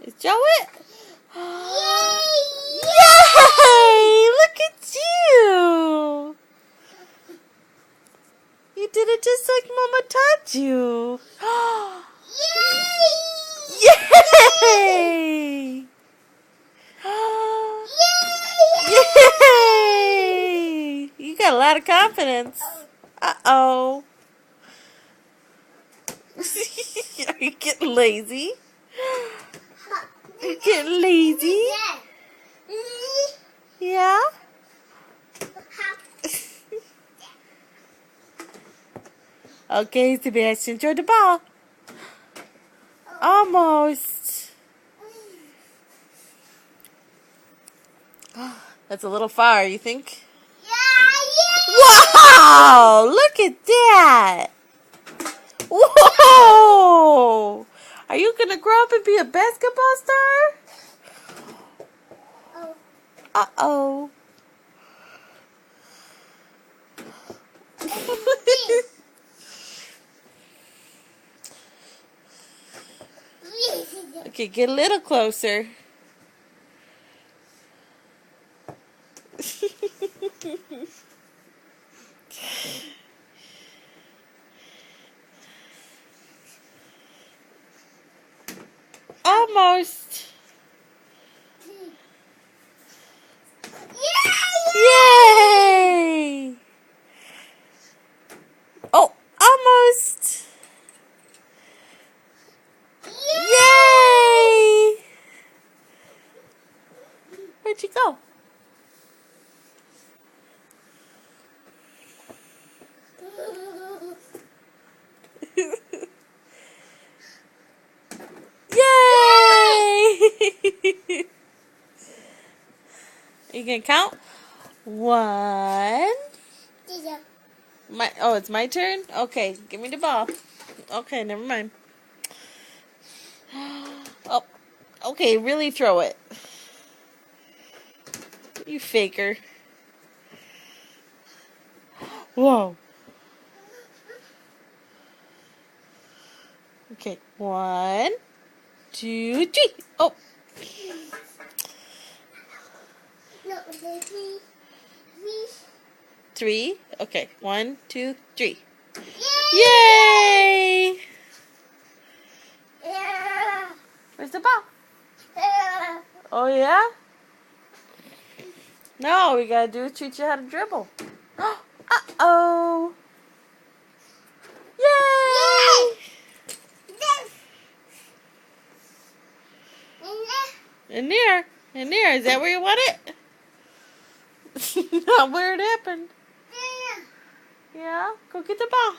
Show it. Yay! Look at you. You did it just like Mama taught you. Yay! Yay! You got a lot of confidence. Uh-oh. Are you getting lazy? You getting lazy? Yeah? Okay, Sebastian, throw the ball. Almost. That's a little far, you think? Wow! Look at that! Whoa! Are you gonna grow up and be a basketball star? Uh-oh. Okay, get a little closer. Almost. Yay! Oh, almost. Yay! Where'd you go? Yay! You can count? 1. It's my turn? Okay, give me the ball. Okay, never mind. Oh, okay, really throw it. You faker. Whoa. Okay, 1, 2, 3. Oh. No, 3. Okay, 1, 2, 3. Yay! Yay! Where's the ball? Oh, yeah? No, we gotta do is teach you how to dribble. Uh-oh. Yay! In there. In there. Is that where you want it? Not where it happened. Yeah? Go get the ball.